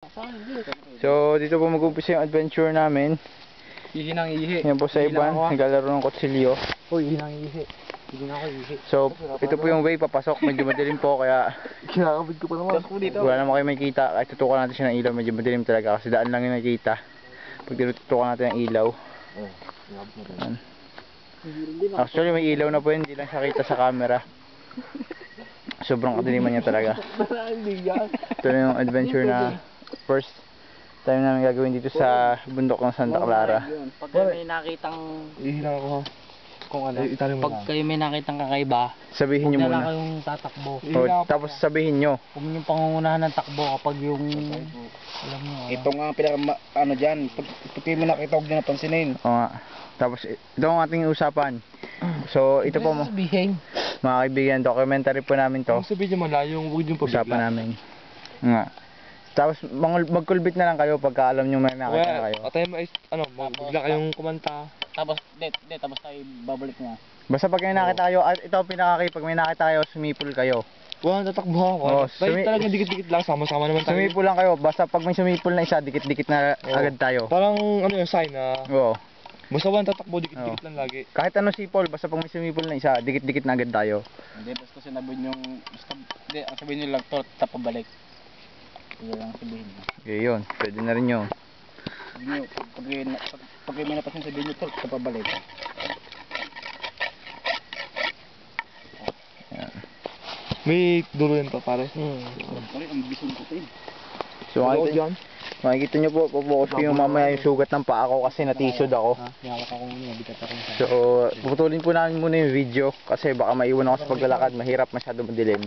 So, dito po mag-umpisa yung adventure namin. Ihi ng ihi. Yan po sa Iban, naglalaro ng kutsilyo. Uy, ihi ng ihi. Hindi na ako ihi. So, ito po yung way papasok. Medyo madilim po, kaya Kinakabit ko pa naman. wala naman kayo makikita. Kahit tutukan natin siya ng ilaw, medyo madilim talaga. Kasi daan lang yung nakikita. Pag tinutukan natin ng ilaw. Yan. Actually, may ilaw na po yun. Hindi lang siya kita sa camera. Sobrang kadiliman niya talaga. Ito na yung adventure na first time namin gagawin dito sa bundok ng Santa Clara. Pag kayo may nakitang Ihilang ako ha. kung ano, Itali mo pag lang. kayo may nakitang kakaiba, Sabihin huwag nyo na lang muna. kayong tatakbo. O, tapos sabihin nyo. Huwag nyo pangungunahan ng takbo kapag yung alam nyo. Ito nga pinaka ano dyan. Pag kayo mo nakita, huwag nyo napansinin. O nga. Tapos ito ang ating usapan. So ito po sabihin. mga kaibigan, documentary po namin to. Ang sabihin nyo malayong, huwag nyo Usapan pabigla. namin. Nga. Tapos magkulbit na lang kayo pagka alam nyo may nakita na kayo. At tayo bigla kayong kumanta. Tapos, tapos tayo babalik na. Basta pag may nakita kayo, at ito ang pinakakay, pag may nakita kayo, sumipol kayo. Wow, tatakbo ako. Oo, Tayo talagang dikit-dikit lang, sama-sama naman tayo. Sumipol lang kayo, basta pag may sumipol na isa, dikit-dikit na Oo. agad tayo. Parang ano yung sign na Oo. basta walang tatakbo, dikit-dikit lang lagi. Kahit anong sipol, basta pag may sumipol na isa, dikit-dikit na agad tayo. Hindi, basta sinabihin yung, hindi, ang sabihin nyo lang to, tapabalik. Yun lang sabihin nyo. Okay, yun. Pwede na rin yun. Pag kayo may napasin sabihin nyo to, tapabalik. May dulo yan pa pare. Ang bisog ko tayo. So makikita nyo po, pupokus ko yung mamaya yung sugat ng paa ko kasi natisod ako. Niyawak ako ngayon, bigat ako sa. So puputulin po namin muna yung video kasi baka maiwan ako sa paglalakad, mahirap, masyado madilim.